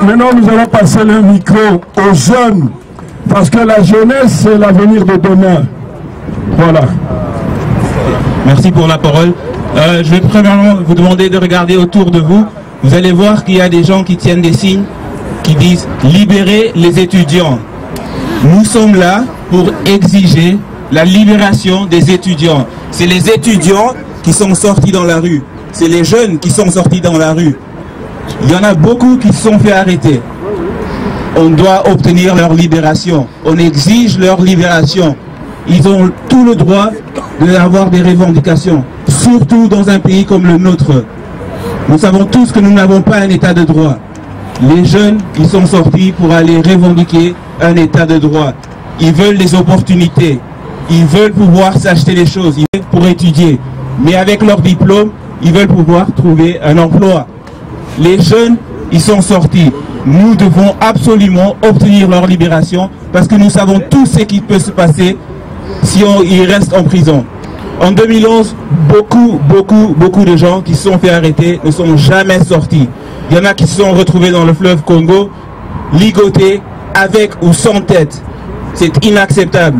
Maintenant, nous allons passer le micro aux jeunes, parce que la jeunesse, c'est l'avenir de demain. Voilà. Merci pour la parole. Je vais premièrement vous demander de regarder autour de vous. Vous allez voir qu'il y a des gens qui tiennent des signes qui disent « Libérez les étudiants ». Nous sommes là pour exiger la libération des étudiants. C'est les étudiants qui sont sortis dans la rue. C'est les jeunes qui sont sortis dans la rue. Il y en a beaucoup qui se sont fait arrêter. On doit obtenir leur libération. On exige leur libération. Ils ont tout le droit d'avoir des revendications, surtout dans un pays comme le nôtre. Nous savons tous que nous n'avons pas un état de droit. Les jeunes, ils sont sortis pour aller revendiquer un état de droit. Ils veulent des opportunités. Ils veulent pouvoir s'acheter des choses. Ils veulent pour étudier. Mais avec leur diplôme, ils veulent pouvoir trouver un emploi. Les jeunes, ils sont sortis. Nous devons absolument obtenir leur libération parce que nous savons tout ce qui peut se passer si ils restent en prison. En 2011, beaucoup de gens qui se sont fait arrêter ne sont jamais sortis. Il y en a qui se sont retrouvés dans le fleuve Congo, ligotés, avec ou sans tête. C'est inacceptable.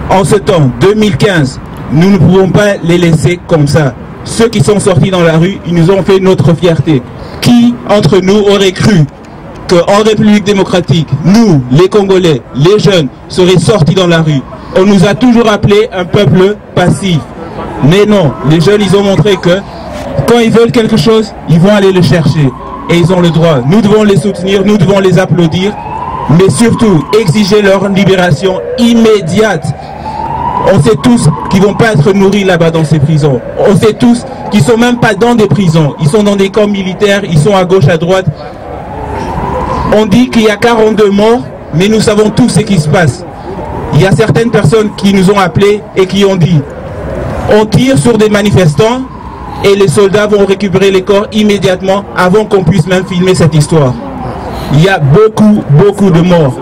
En ce temps, 2015, nous ne pouvons pas les laisser comme ça. Ceux qui sont sortis dans la rue, ils nous ont fait notre fierté. Qui entre nous aurait cru qu'en République démocratique, nous, les Congolais, les jeunes, seraient sortis dans la rue? On nous a toujours appelé un peuple passif. Mais non, les jeunes, ils ont montré que quand ils veulent quelque chose, ils vont aller le chercher. Et ils ont le droit. Nous devons les soutenir, nous devons les applaudir, mais surtout exiger leur libération immédiate. On sait tous qu'ils ne vont pas être nourris là-bas dans ces prisons. On sait tous qu'ils ne sont même pas dans des prisons. Ils sont dans des camps militaires, ils sont à gauche, à droite. On dit qu'il y a 42 morts, mais nous savons tous ce qui se passe. Il y a certaines personnes qui nous ont appelés et qui ont dit « On tire sur des manifestants et les soldats vont récupérer les corps immédiatement avant qu'on puisse même filmer cette histoire. » Il y a beaucoup de morts.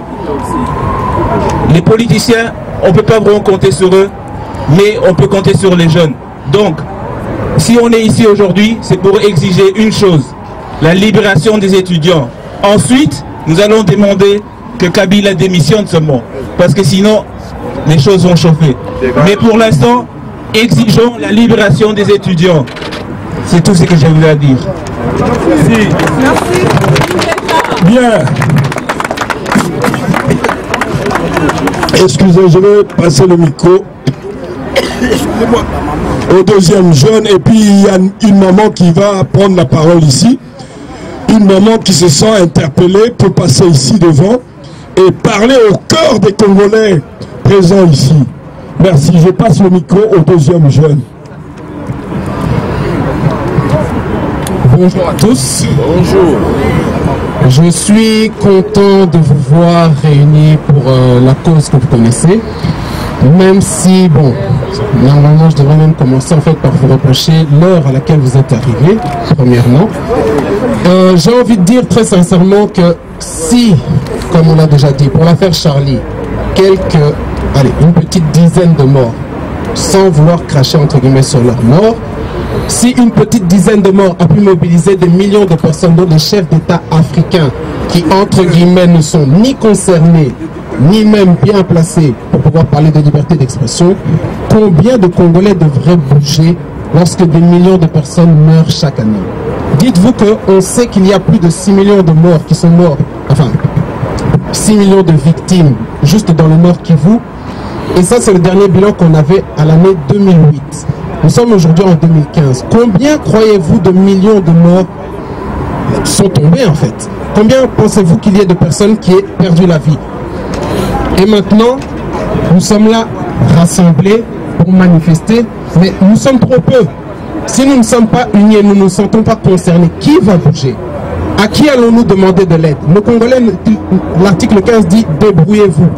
Les politiciens, on ne peut pas vraiment compter sur eux, mais on peut compter sur les jeunes. Donc, si on est ici aujourd'hui, c'est pour exiger une chose, la libération des étudiants. Ensuite, nous allons demander que Kabila démissionne seulement, parce que sinon, les choses vont chauffer. Mais pour l'instant, exigeons la libération des étudiants. C'est tout ce que je voulais dire. Merci. Bien. Excusez, je vais passer le micro au deuxième jeune. Et puis, il y a une maman qui va prendre la parole ici. Une maman qui se sent interpellée peut passer ici devant et parler au cœur des Congolais présents ici. Merci. Je passe le micro au deuxième jeune. Bonjour à tous. Bonjour. Je suis content de vous voir réunis pour la cause que vous connaissez. Même si, bon, normalement je devrais même commencer en fait par vous reprocher l'heure à laquelle vous êtes arrivés, premièrement. J'ai envie de dire très sincèrement que si, comme on l'a déjà dit, pour l'affaire Charlie, une petite dizaine de morts, sans vouloir cracher entre guillemets sur leurs morts, si une petite dizaine de morts a pu mobiliser des millions de personnes, dont des chefs d'État africains qui, entre guillemets, ne sont ni concernés, ni même bien placés pour pouvoir parler de liberté d'expression, combien de Congolais devraient bouger lorsque des millions de personnes meurent chaque année? Dites-vous qu'on sait qu'il y a plus de 6 millions de morts qui sont morts, enfin, 6 millions de victimes juste dans le Nord Kivu, et ça c'est le dernier bilan qu'on avait à l'année 2008. Nous sommes aujourd'hui en 2015. Combien croyez-vous de millions de morts sont tombés en fait? Combien pensez-vous qu'il y ait de personnes qui aient perdu la vie? Et maintenant, nous sommes là rassemblés pour manifester, mais nous sommes trop peu. Si nous ne sommes pas unis et nous ne nous sentons pas concernés, qui va bouger? À qui allons-nous demander de l'aide? Nos Congolais, l'article 15 dit « débrouillez-vous ».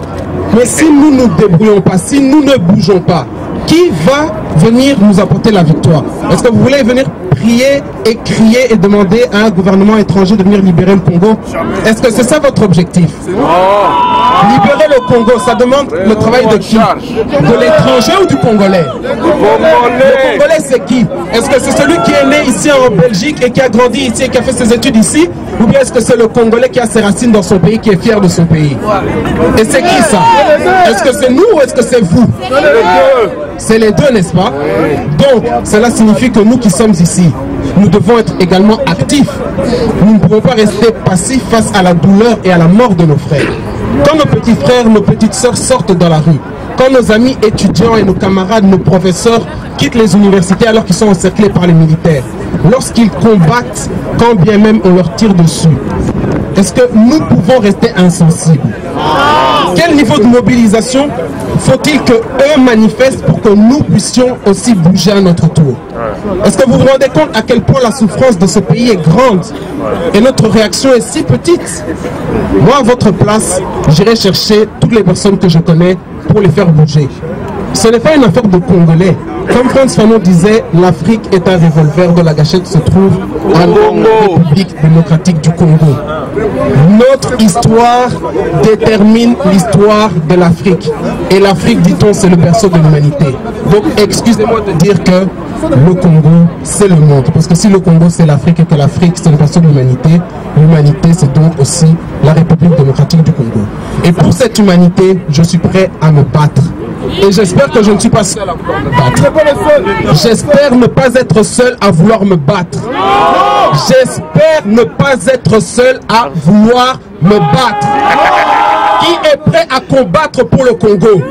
Mais si nous ne nous débrouillons pas, si nous ne bougeons pas, qui va venir nous apporter la victoire? Est-ce que vous voulez venir prier et crier et demander à un gouvernement étranger de venir libérer le Congo? Est-ce que c'est ça votre objectif? Libérer le Congo, ça demande le travail de qui? De l'étranger ou du Congolais? Le Congolais c'est qui? Est-ce que c'est celui qui est né ici en Belgique et qui a grandi ici et qui a fait ses études ici? Ou bien est-ce que c'est le Congolais qui a ses racines dans son pays, qui est fier de son pays? Et c'est qui ça? Est-ce que c'est nous ou est-ce que c'est vous? C'est les deux, n'est-ce pas? Donc, cela signifie que nous qui sommes ici, nous devons être également actifs. Nous ne pouvons pas rester passifs face à la douleur et à la mort de nos frères. Quand nos petits frères, nos petites sœurs sortent dans la rue, quand nos amis étudiants et nos camarades, nos professeurs quittent les universités alors qu'ils sont encerclés par les militaires, lorsqu'ils combattent, quand bien même on leur tire dessus, est-ce que nous pouvons rester insensibles? Quel niveau de mobilisation faut-il qu'eux manifestent pour que nous puissions aussi bouger à notre tour? Est-ce que vous vous rendez compte à quel point la souffrance de ce pays est grande et notre réaction est si petite? Moi, à votre place, j'irai chercher toutes les personnes que je connais pour les faire bouger. Ce n'est pas une affaire de Congolais. Comme Frantz Fanon disait, l'Afrique est un revolver dont la gâchette se trouve en République démocratique du Congo. Notre histoire détermine l'histoire de l'Afrique. Et l'Afrique, dit-on, c'est le berceau de l'humanité. Donc, excusez-moi de dire que le Congo, c'est le monde. Parce que si le Congo, c'est l'Afrique et que l'Afrique, c'est le berceau de l'humanité, l'humanité, c'est donc aussi la République démocratique du Congo. Et pour cette humanité, je suis prêt à me battre. Et j'espère que je ne suis pas seul à vouloir me battre. J'espère ne pas être seul à vouloir me battre. J'espère ne pas être seul à vouloir me battre. Qui est prêt à combattre pour le Congo?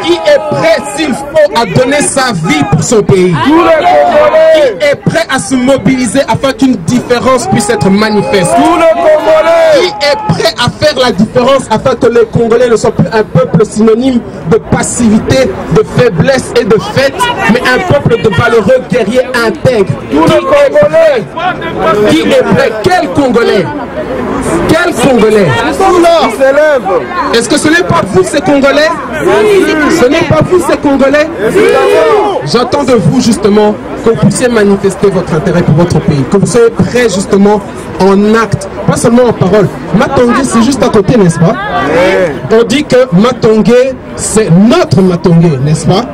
Qui est prêt, s'il faut, à donner sa vie pour son pays? Qui est prêt à se mobiliser afin qu'une différence puisse être manifeste? Qui est prêt à faire la différence afin que les Congolais ne soient plus un peuple synonyme de passivité, de faiblesse et de fête, mais un peuple de valeureux guerriers intègres? Qui est prêt? Quel Congolais? Quel Congolais? Est-ce que ce n'est pas vous ces Congolais? Ce n'est pas vous ces Congolais? J'attends de vous justement que vous puissiez manifester votre intérêt pour votre pays, que vous soyez prêts justement en acte, pas seulement en parole. Matongé, c'est juste à côté, n'est-ce pas? On dit que Matongé, c'est notre Matongé, n'est-ce pas?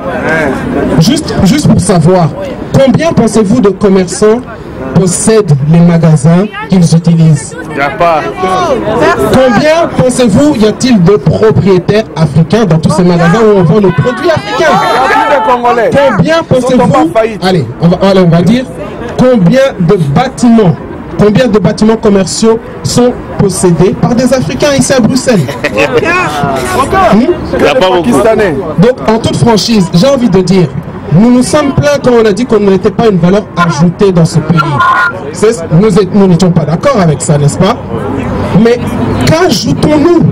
Juste pour savoir, combien pensez-vous de commerçants possèdent les magasins qu'ils utilisent? Il n'y a pas. Combien pensez-vous y a-t-il de propriétaires africains dans tous ces magasins où on vend nos produits africains? Combien pensez-vous, allez, on va dire, combien de bâtiments commerciaux sont possédés par des Africains ici à Bruxelles? Donc, en toute franchise, j'ai envie de dire, nous nous sommes plaints quand on a dit qu'on n'était pas une valeur ajoutée dans ce pays. Nous n'étions pas d'accord avec ça, n'est-ce pas? Mais qu'ajoutons-nous?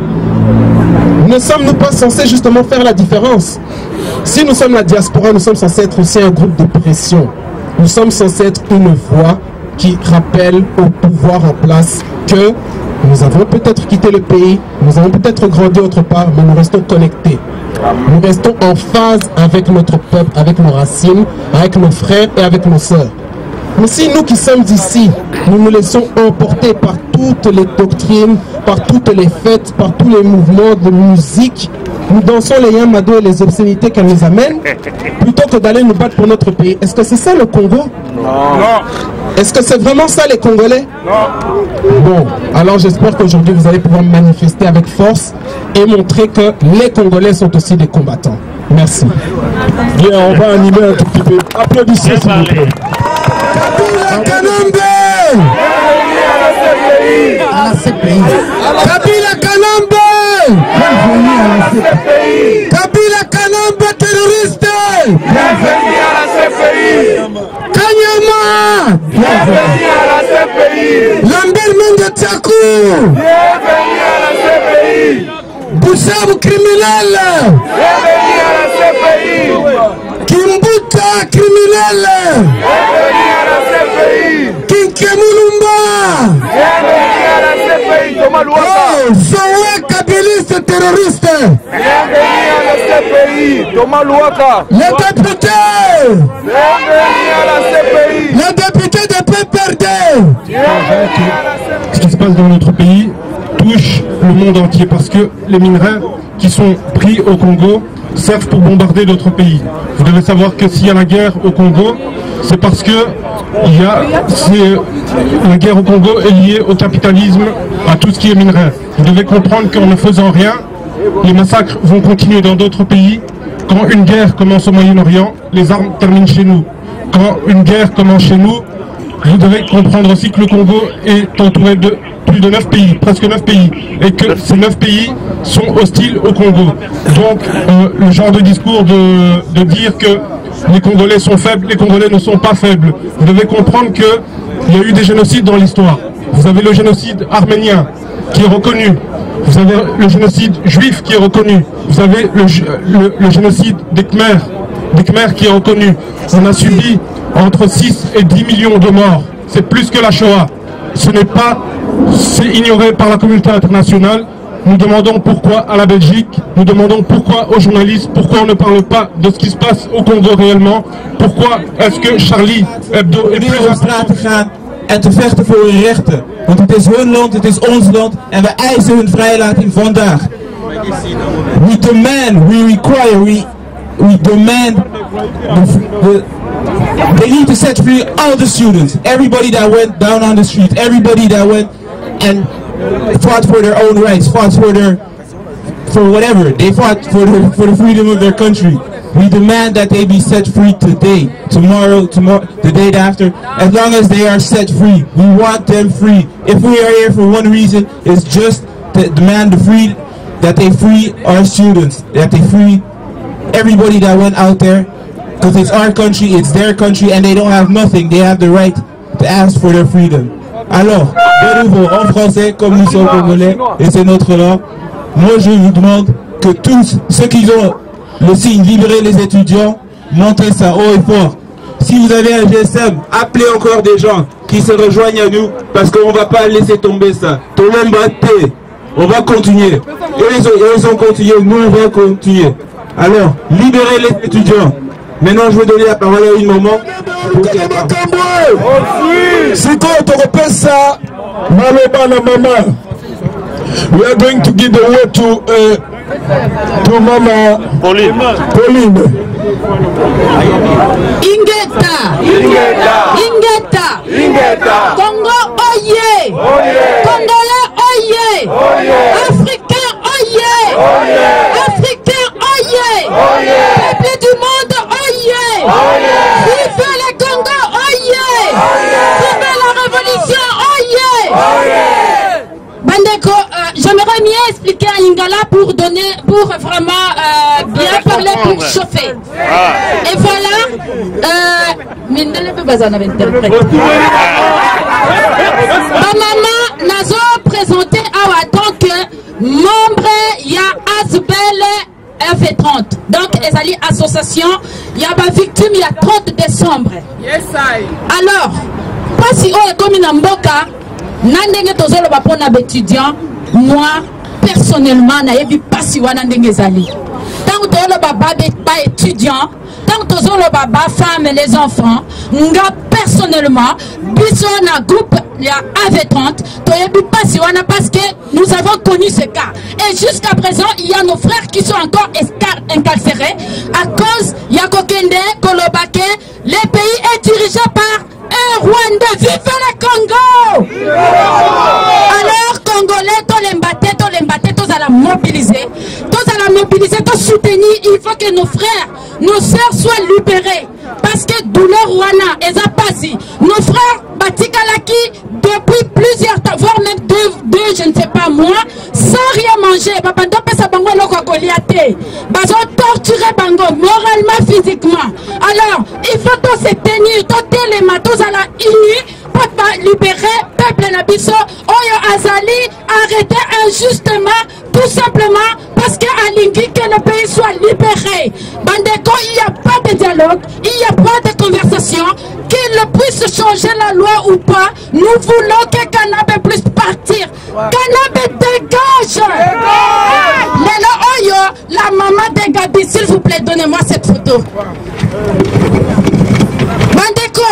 Ne sommes-nous pas censés justement faire la différence? Si nous sommes la diaspora, nous sommes censés être aussi un groupe de pression. Nous sommes censés être une voix qui rappelle au pouvoir en place que nous avons peut-être quitté le pays, nous avons peut-être grandi autre part, mais nous restons connectés. Nous restons en phase avec notre peuple, avec nos racines, avec nos frères et avec nos sœurs. Mais si nous qui sommes ici, nous nous laissons emporter par toutes les doctrines, par toutes les fêtes, par tous les mouvements de musique, nous dansons les yamado et les obscénités qu'elles nous amènent, plutôt que d'aller nous battre pour notre pays. Est-ce que c'est ça le Congo? Non. Est-ce que c'est vraiment ça les Congolais? Non. Bon, alors j'espère qu'aujourd'hui vous allez pouvoir manifester avec force et montrer que les Congolais sont aussi des combattants. Merci. Bien, on va animer un tout petit peu. Applaudissez s'il vous plaît. Kabila Kanambe! À la CPI. Kabila Kanambe! Bienvenue à la CPI. Kabila Kanambe terroriste! Bienvenue à la CPI! Kanyama! Bienvenue à la CPI! Lambert Mende Tchakou! Bienvenue à la CPI! Boussabu criminel! Bienvenue à la CPI! Kimbuta criminel! Bienvenue à la CPI! Kinkemulumba! Bienvenue à la CPI! Thomas Louaka! Oh, Zoé Kabiliste terroriste! Bienvenue à la CPI! Thomas Louaka! Les députés! Bienvenue à la CPI! Les députés de PPRD! Ce qui se passe dans notre pays touche le monde entier parce que les minerais qui sont pris au Congo servent pour bombarder d'autres pays. Vous devez savoir que s'il y a la guerre au Congo, c'est parce que la guerre au Congo est liée au capitalisme, à tout ce qui est minerai. Vous devez comprendre qu'en ne faisant rien, les massacres vont continuer dans d'autres pays. Quand une guerre commence au Moyen-Orient, les armes terminent chez nous. Quand une guerre commence chez nous, vous devez comprendre aussi que le Congo est entouré de plus de 9 pays, presque 9 pays, et que ces 9 pays sont hostiles au Congo. Donc, le genre de discours de dire que les Congolais sont faibles, les Congolais ne sont pas faibles. Vous devez comprendre qu'il y a eu des génocides dans l'histoire. Vous avez le génocide arménien qui est reconnu. Vous avez le génocide juif qui est reconnu. Vous avez le génocide des Khmers qui est reconnu. On a subi entre 6 et 10 millions de morts. C'est plus que la Shoah. C'est ignoré par la communauté internationale. Nous demandons pourquoi à la Belgique, nous demandons pourquoi aux journalistes, pourquoi on ne parle pas de ce qui se passe au Congo réellement, pourquoi est-ce que Charlie Hebdo est plus important en te vechten voor hun rechten. Want het is hun land, het is ons land en we eisen hun vrijlating vandaag. We demand, we require, we demand they need to set free all the students, everybody that went down on the street, everybody that went and fought for their own rights, fought for whatever. They fought for the freedom of their country. We demand that they be set free today, tomorrow, the day after. As long as they are set free, we want them free. If we are here for one reason, it's just to demand that they free our students, that they free everybody that went out there, because it's our country, it's their country, and they don't have nothing. They have the right to ask for their freedom. Alors, de nouveau, en français, comme nous sommes congolais, et c'est notre langue, moi je vous demande que tous ceux qui ont le signe libérer les étudiants, montez ça haut et fort. Si vous avez un GSM, appelez encore des gens qui se rejoignent à nous, parce qu'on ne va pas laisser tomber ça. Tout le monde va être, on va continuer. Ils ont continué, nous on va continuer. Alors, libérez les étudiants. Maintenant, je vais donner la parole à une maman. We are going to give the word to Mama Pauline. Ingeta. Congo oye. Congolais oye. Africain oye. Africain oye. Peuple du monde oye. Vive le Congo oye. Vive la révolution oye. Bandeko, j'aimerais mieux expliquer à Lingala pour vraiment bien parler, pour chauffer. Et voilà, ma maman nazo présenté à tant que membre ya Asbel F30. Donc, elle est associée. négociation, il y a des victimes, il y a 30 décembre. Yes, I. Alors, pas si on est comme une mboka, nandenge tozolo bapona d'étudiants, moi, personnellement, je pas si on a des zali. Tant que le baba est étudiant, tant que le baba femme et les enfants, nga personnellement, biso na groupe il y a AV30, pas si on a parce que nous avons connu ce cas. Et jusqu'à présent, il y a nos frères qui sont encore incarcérés à cause Yakokende, Kolobake. Le pays est dirigé par un Rwandais. Vive le Congo! Alors, Congolais, tous les mbatés, tous à la mobiliser, tous soutenir. Il faut que nos frères, nos sœurs soient libérés. Parce que douleur Rwanda et Zapasi, nos frères Batikalaki, depuis plusieurs temps, voire même deux, je ne sais pas moi, sans rien manger, ils ont torturé Bango moralement, physiquement. Alors, il faut tous se tenir, tous les matos à la INU pour libérer le peuple Nabiso, Oyo Azali, arrêter injustement, tout simplement parce qu'à Lingui, que le pays soit libéré. Bandeko, il n'y a pas de dialogue, il n'y a pas de conversation, qu'il puisse changer la loi ou pas. Nous voulons que Kanabé puisse partir. Kanabé dégage. Lélo Oyo, la maman de Gabi, s'il vous plaît, donnez-moi cette photo. Bandeko,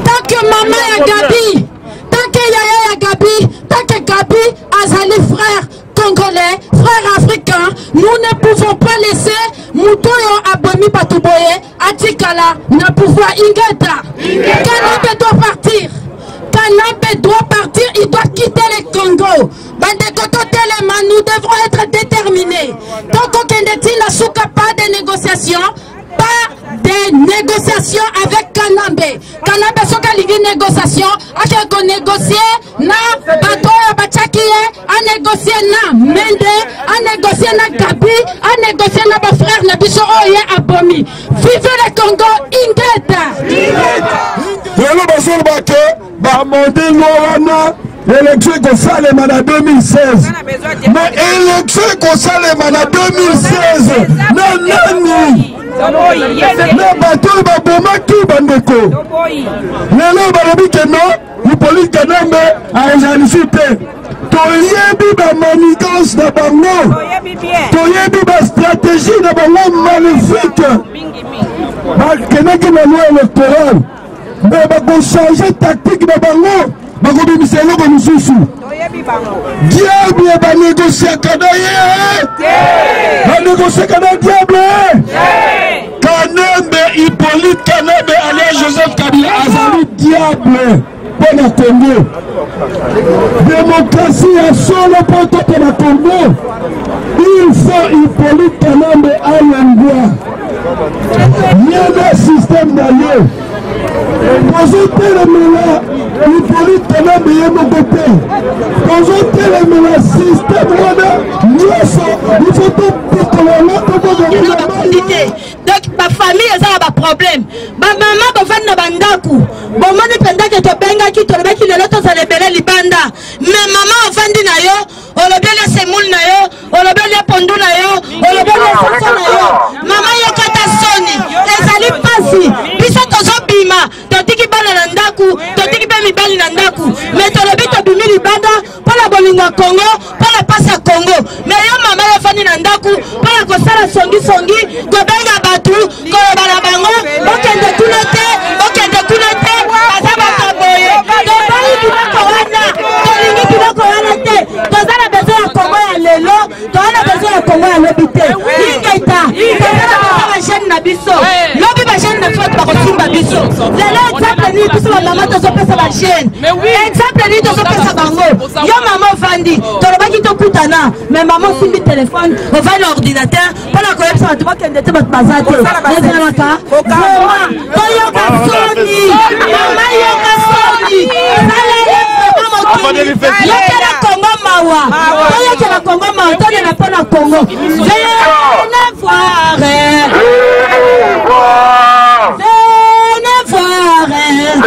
tant que maman est Gabi, tant que Yaya est Gabi, tant que Gabi Azali frère congolais, frère africain, nous ne pouvons pas laisser Moutoyo Abomi Batouboye, Atikala, n'a pouvoir Ingeta. Kanabé doit partir. Kanabé doit partir, il doit quitter le Congo. Nous devrons être déterminés. Donc, n'a pas de négociations, pas de négociations avec Kanabé. Kanabé, ce qu'il y a négociation, à négocier, na Batoya Bachakie, à négocier na Mende, à négocier na Gabi, à négocier na ma frère Nabiso Oye Abomi. Vive le Congo, Ingeta! L'élection qu'on s'allait en 2016. Mais l'élection qu'on s'allait en 2016. Non, le bateau va bomber tout bandeko. Le balobi que non, le police Kanambe a injalicité. Toyebi ba manigance de bango. Toyebi ba stratégie de bango maléfique. Kenaki na loi électorale. Mais va changer tactique de bango. Diable va négocier va négocier diable Kanambe Hippolyte Kanambe alias Joseph Kabila Azali diable pour le Congo. Démocratie est solo pour le Congo. Il faut Hippolyte Kanambe à l'endroit. Il y a un système d'ailleurs. Bonjour Téléméla, Hippolyte Kanambe est mon côté. Bonjour Téléméla, système il faut tout donc ma famille a un problème. Ma maman va faire un bandaku. Bon, moi je pendant que tu benga qui te remet qui le lot ça libérer libanda. Mais maman va dire na yo, on le bien semoul na yo, on le bien pondu na yo, on le bien soso na yo. Maman yo kata soni, ezali pasi. Bisa tozo bima, to tiki bala na ndaku, to tiki be mi bali na ndaku. Mais to le bien to bimi libanda, pour la bolinga Congo, pour la passe à Congo. Mais yo maman yo fani na ndaku, pour la kosala songi songi, ko benga batu, ko bala bango, okende kunote, okende kunote, azaba kaboye. To bali kinoko wana, to lingi kinoko wana te. To zala besoin ya Congo ya lelo, to wana besoin ya Congo ya lobite. Ingeta, ingeta ba jeune na biso. Lobi ba jeune na fete ba kosimba biso. Lelo exemple ni biso ba mama to so pesa ba jeune. Exemple ni to so pesa bango. Yo maman vandi, to lobaki to kutana, mais maman simbi téléphone, on va l'ordinateur, pour la collection à toi qui était votre bazate. Maman, Toyoka Sony, maman Yoka Sony, Yoka Congo Mawa, Toyoka Congo Mawa, Toyoka pas la Congo. Venez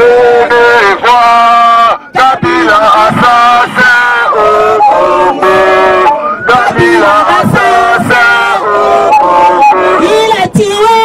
voir, Kabila assassin au Congo. Kabila assassin au Congo. Il a tiré.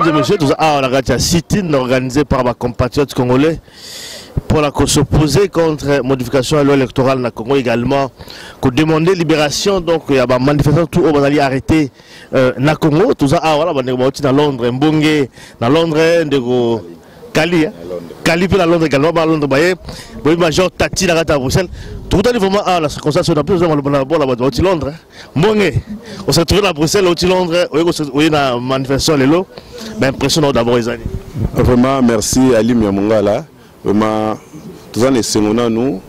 et messieurs, tout ça, on a un sit-in organisé par ma compatriote congolais pour s'opposer contre la modification de la loi électorale dans Congo également, pour demander libération. Donc il y a des manifestants tout on va aller arrêter na Congo. Tout ça, voilà, on est dans Londres, Mbonge, dans Londres, de Cali, Cali puis la Londres également, à Londres, vous major Tati là à Bruxelles. Tout le monde a la circonstance, on a plus de Londres. Mbonge, on s'est trouvé à Bruxelles, au Londres, on est dans manifestation les impressionnant d'abord les années. Vraiment merci Ali Miamongala. Vraiment, tous les Sengona nous,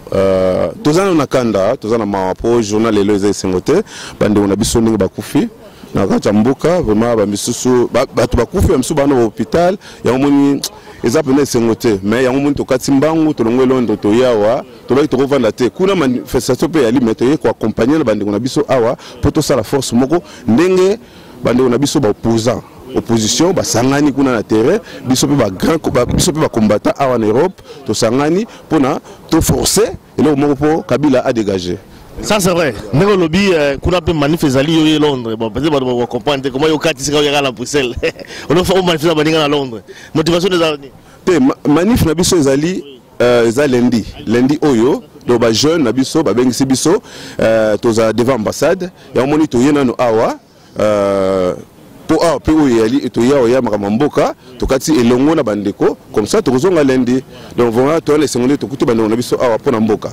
tous les Nakanda, tous les Mawapo, journal et les Sengote, bande on a besoin de Bakoufi, Nakachambuka, vraiment, Bamisusu, Bakoufi, Amsu Bano hôpital, il y a un monde, ils appellent Sengote, mais il y a un monde, Tokatimbangu, Tolongolon, Toyawa, Tolai Torovan la Té, Kuna manifestation peut aller mettre quoi accompagner la bande on a besoin Awa, pour tout ça la force Moko, Ndenge, bande on a besoin d'opposants. Opposition, sangani kuna na terrain, bisope ba grand bisope ba combattant en Europe, to sangani pour na to forcer et là au pour Kabila a dégagé. Ça c'est vrai. Néo lobby kuna pe manifestali yo Londres. Bon peut-être on va comprendre comment yo kati sika yo à Bruxelles. On a fait manifester baninga à Londres. Motivation des avenir. Te manif na biso ezali eza lundi oyo do ba jeune na biso ba bengisi biso to za devant ambassade ya moni to yena no awa pour et to ya makamboka to kati elongo na bandeko comme ça to kozonga lundi donc vraiment to les secondes to kutu bandeko na biso awa pour na mboka.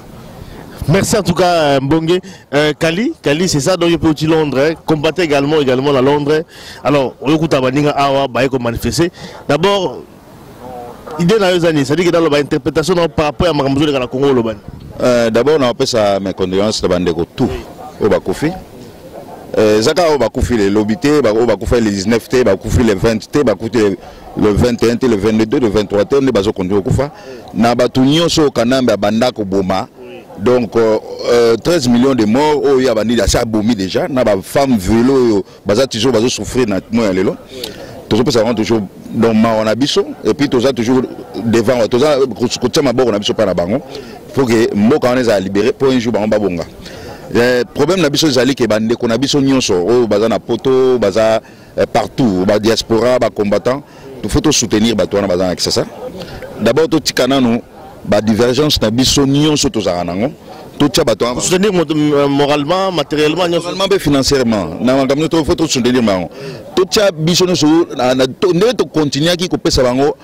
Merci en tout cas Mbonge. Kali c'est ça donc il peut au Londres combattre également à Londres. Alors on écoute abaninga awa ba ko manifester. D'abord idée na yozani c'est-à-dire que dans l'interprétation par rapport à makambo de la Congo loban. D'abord on appelle ça mes condoléances de bandeko tout au Bakofi. Zaka au Bakoufi les lobité, au Bakoufi les 19 T, Bakoufi les 20 T, Bakoufi le 21 T, le 22, le 23 T, on est basé au Congo Koufa. Na batunyo so kanamba banda ko boma. Donc 13 millions de morts, oh ya bandi da sa bomi déjà, na ba femme vélo baza toujours bazo souffrir na moya lelo. Toujours peut ça toujours dans ma on abisso et puis tout ça toujours devant tout ça côté ma bord on abisso pas na bango. Faut que mboka on est libéré pour un jour ba on ba bonga. Le problème na biso zali ke bande ko na biso nyonso o baza na poto baza partout ba diaspora ba combattant il faut soutenir bato na baza na ça. D'abord to tikana no ba divergence na biso nyonso to za nango to tia bato soutenir moralement matériellement et financièrement na ngamno to faut soutenir bango to tia biso nyonso na to continuer ki ko pesa bango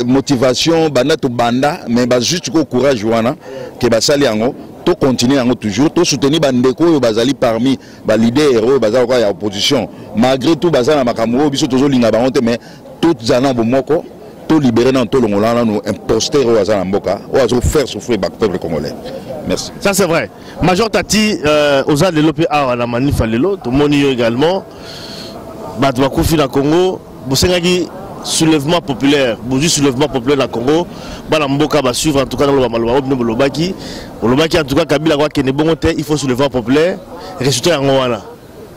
motivation banda to banda mais ba juste ko courage wana ke ba sali yango to continuer toujours to soutenir bandeko bazali parmi ba leader bazali quoi ya opposition malgré tout bazana makambo biso tozo linga bango te mais tout zana bomoko to libérer dans to longola nous imposteur bazana mboka ozo faire souffrir le peuple congolais. Merci. Ça c'est vrai. Major Tati oza de l'OPA à la manif à l'élo to moni également bat ba kofi na Congo bosengaki soulèvement populaire, du soulèvement populaire na Congo, bala mboka va suivre en tout cas dans le Maloba, Lobaki en tout cas Kabila quoi que ne bon il faut soulèvement populaire, résultat en Rwanda.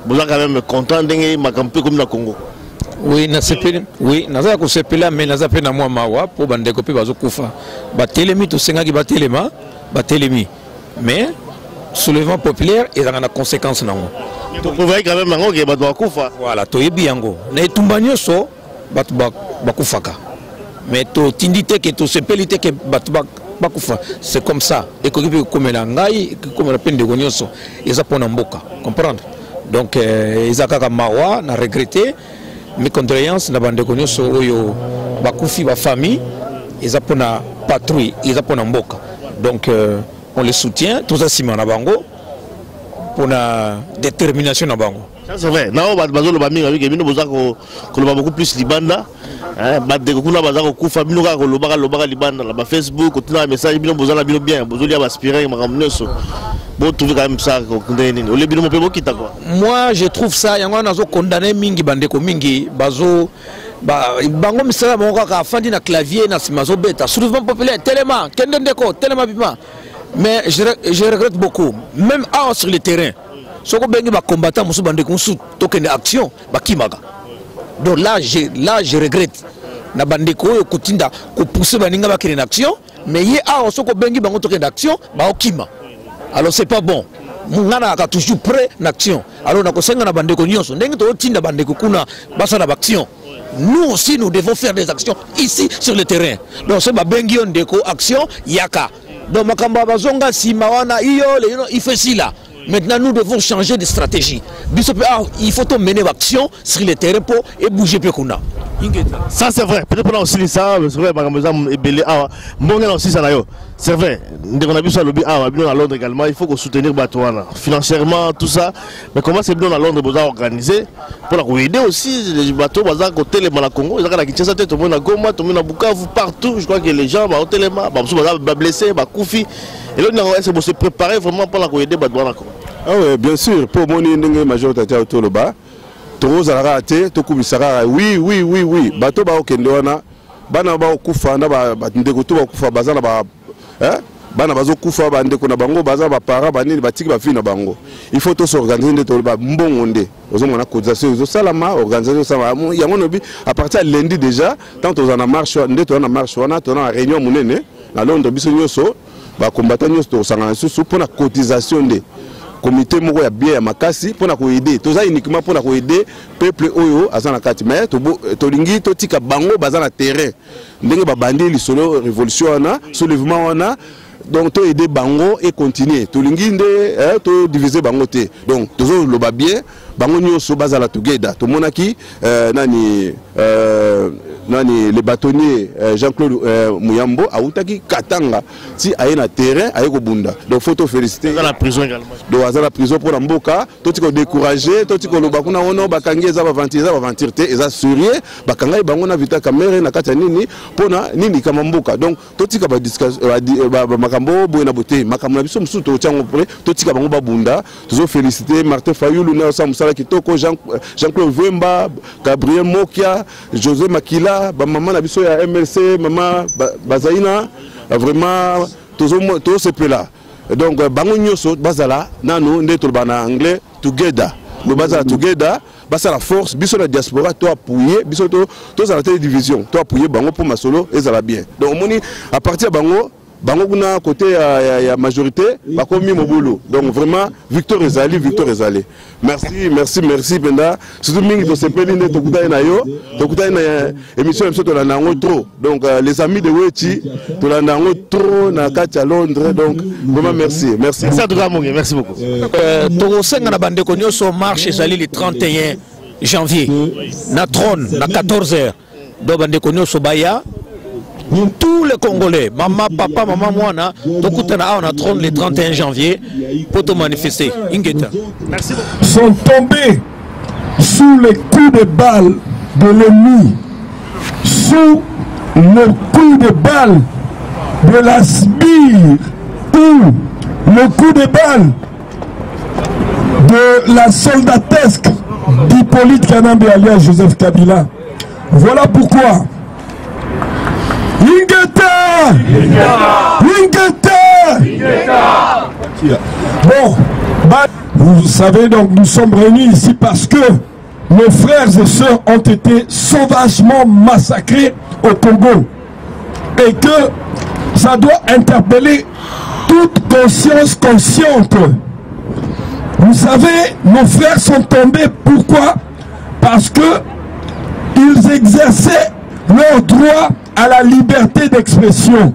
Vous êtes quand même content d'engager makampe comme na Congo. Oui, na sepeli, oui, naza ko sepela mais naza pe na mwa mawa pour bande ko pe bazo kufa. Ba telemi to senga ki ba telema, ba telemi. Mais soulèvement populaire et dans la conséquence nango. Vous voyez quand même nango que ba doit kufa. Voilà, to yebi yango. Na etumba nyoso batu bakufaka mais to tindite que to sepelite que batu bakufa c'est comme ça et que comme la ngai comme la peine de gonyoso eza pona mboka comprendre donc ezaka mawa na regretter mes condoléances na bande gonyoso oyo bakufi ba famille eza pona patrouille eza pona mboka donc on les soutient tous asima na bango pona détermination na bango. C'est vrai. Non, bazo le bami avec bino boza ko loba beaucoup plus libanda. Ba de ko kuna baza ko kufa bino ka ko loba libanda la ba Facebook ko tuna message bino boza la bino bien bozo li aspirer makamneso. Bon trouver quand même ça ko ndeni. Ole bino mo pe bokita quoi. Moi je trouve ça yango nazo condamner mingi bandeko mingi bazo bango misala bango ka afandi na clavier na simazo beta soulèvement populaire tellement kendendeko tellement bima. Mais je regrette beaucoup même sur le terrain. Soko bengi ba combattant musu bande kunsu token action ba kimaga. Donc là je regrette na bande ko yo kutinda ko pousser baninga ba kene action mais yé soko bengi bango token action ba okima. Alors c'est pas bon. Mungana ka toujours prêt na action. Alors na ko senga na bande ko nyonso ndenge to tinda bande ko kuna basa na action. nous aussi nous devons faire des actions ici sur le terrain. Donc ce Bengion Deko action Yaka. Donc Makamba Bazonga Simawana il fait ci là. Maintenant nous devons changer de stratégie. Il faut mener l'action sur le terrain pour bouger Pekuna. Ça c'est vrai, peut-être pour aussi ça, c'est vrai, c'est vrai, on a vu ça à Londres également, il faut qu'on soutenir Batouana financièrement, tout ça. Mais comment c'est bien à Londres, vous avez organisé pour aider aussi les bateaux, vous avez côté les Malakongo, vous avez Kinshasa, tout le monde à Goma, tout le monde à Bukavu, partout. Je crois que les gens vont être blessés, Koufi. Et là, on va se préparer vraiment pour aider Batouana. Ah oui, bien sûr, pour mon major Tatia autour le bas. Tous à raté, tout comme ça, oui. Bateau ba okende wana, bana ba okufa na ba ndeko to ba okufa bazana ba bana bazo kufa ba ndeko na bango baza ba para ba nini batiki ba fi na bango. Il faut tous organiser ndeko ba mbongo nde. Ozo mona cotisation ozo salama organisation ça yango nobi à partir de lundi déjà, tant aux en marche ndeko na marche wana to na réunion munene na Londres biso nyoso ba combattant nyoso to sanga susu pour la cotisation nde. Comité moko ya bien ya makasi pour aider toza uniquement pour aider peuple oyo azana kati mais to lingi to tika bango bazana terrain ndenge ba bandi lisolo révolution wana soulèvement wana donc to aider bango et continuer to lingi nde to diviser bango te donc tozo loba bien bango nyoso bazala together to monaki nani les bâtonniers Jean-Claude Mouyambo autaki Katanga si aye na terrain aye ko bunda donc faut te féliciter dans la prison également donc à la prison pour Mboka tout ko décourager tout ko loba kuna ono bakangi za aventure te eza sérieux bakanga bango na vita caméra na kata nini pona nini kama Mboka donc tout ba discussion makambo boena bote makambo na biso musu to tyango pré tout bango ba bunda toujours féliciter Martin Fayulu na sa musala kitoko Jean-Claude Vemba Gabriel Mokia José Makila maman na biso ya MLC maman Bazaina vraiment tous ces là donc bango nyoso bazala nanu ndeto bana anglais together le bazala together basa la force biso la diaspora to appuyer biso to za la télévision to appuyer bango pour masolo ezala bien donc moni à partir bango kuna côté ya majorité bakomi mobulu donc vraiment Victor Ezali merci Benda surtout mingi to sepeli ne to kutana na yo to kutana na émission emission to la nango trop donc les amis de Wechi to la nango trop na kati à Londres donc vraiment merci ça doit monter merci beaucoup to senga na bande ko nyoso marche ezali le 31 janvier na trône na 14h do bande ko nyoso baya tous les Congolais, maman, papa, maman, moi, on a trône le 31 janvier pour te manifester. Merci. Sont tombés sous les coups de balle de l'ennemi, sous le coup de balle de la sbire ou le coup de balle de la soldatesque d'Hippolyte Kanambe alias Joseph Kabila. Voilà pourquoi Bon, vous savez donc nous sommes réunis ici parce que nos frères et sœurs ont été sauvagement massacrés au Congo et que ça doit interpeller toute conscience consciente. Vous savez, nos frères sont tombés, pourquoi? Parce que ils exerçaient leur droit à la liberté d'expression.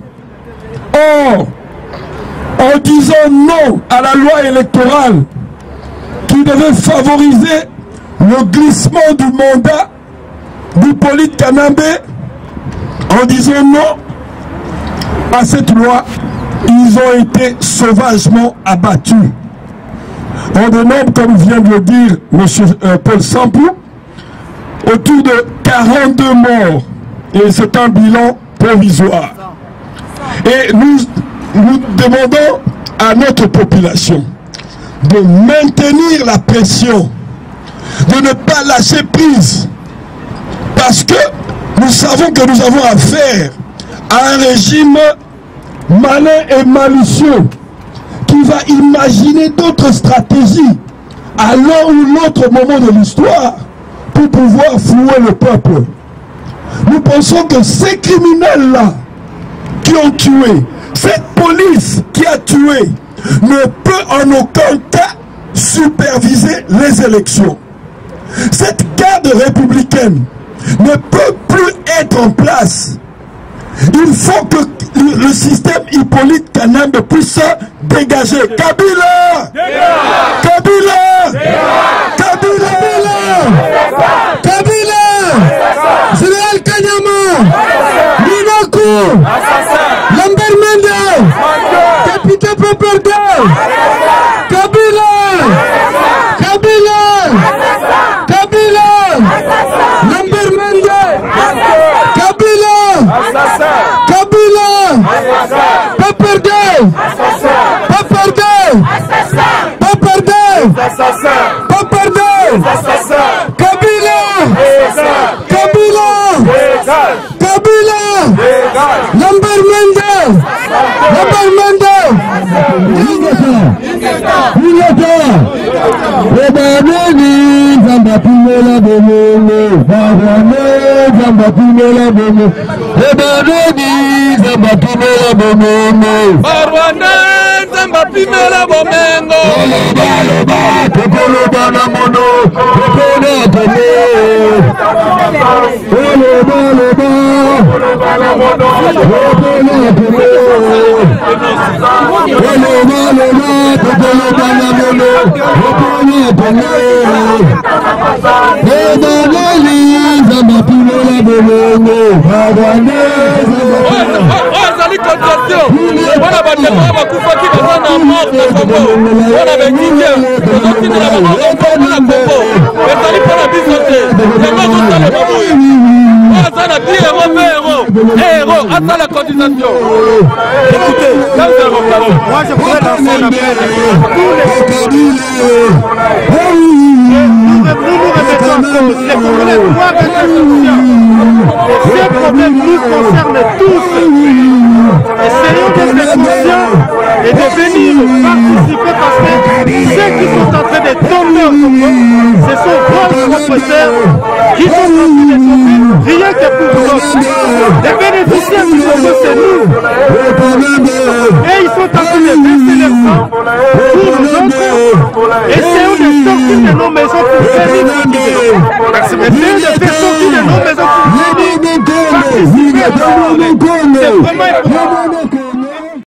Or, en disant non à la loi électorale qui devait favoriser le glissement du mandat d'Hippolyte Kanambe, en disant non à cette loi, ils ont été sauvagement abattus. On dénombre, comme vient de le dire M. Paul Sampou, autour de 42 morts. Et c'est un bilan provisoire. Et nous demandons à notre population de maintenir la pression, de ne pas lâcher prise. Parce que nous savons que nous avons affaire à un régime malin et malicieux qui va imaginer d'autres stratégies à l'un ou l'autre moment de l'histoire pour pouvoir flouer le peuple. Nous pensons que ces criminels-là qui ont tué, cette police qui a tué, ne peut en aucun cas superviser les élections. Cette garde républicaine ne peut plus être en place. Il faut que le système Hippolyte Kanambe puisse se dégager. Kabila! Kabila! Kabila! Kabila! Général Kanyama! Minaku! Lambert Mende! Capitaine Peperde! Kabila! Kabila! Kabila! Lambert Mende! Kabila! Kabila! Peperde! Peperde! Peperde! Peperde! Kabila! Kabila! Kabila! Lambert Mende! Lambert Mende! Ebaneni Zambatimela Bomo, Barane Zambatimela Bomo, Ebaneni Zambatimela Bomo, Barane Zambatimela Bomengo, Loba, Topoloba na mono, Topona Tome, Loba, Loba na mono, Topona Tome, Loba, Loba, Topoloba na mono, Topona Tome, Ebaneli Zambatimela Bomo, Barane Ozali congestion. Wana batema bakufaki bazana mort na Congo. Wana bekije. Ozoti na bango na Congo. Ezali pona biso te. Yango zotale baboye. Ozana di héros à la cotisation. Écoutez, moi je pourrais lancer un appel à tous les nous remettons en cause. Les Congolais doivent être conscients. Ces problèmes nous concernent tous. Essayons d'être conscients et de venir participer parce que ceux qui sont en train de tomber au Congo, ce sont vos propres sœurs qui sont en train de tomber, rien que pour vous autres. Les bénéficiaires du Congo, c'est nous. Et ils sont en train de verser leur sang pour nous autres. Essayons de sortir de nos maisons pour venir tranquillement. Essayons de faire sortir de nos maisons pour venir participer à ce. C'est vraiment important.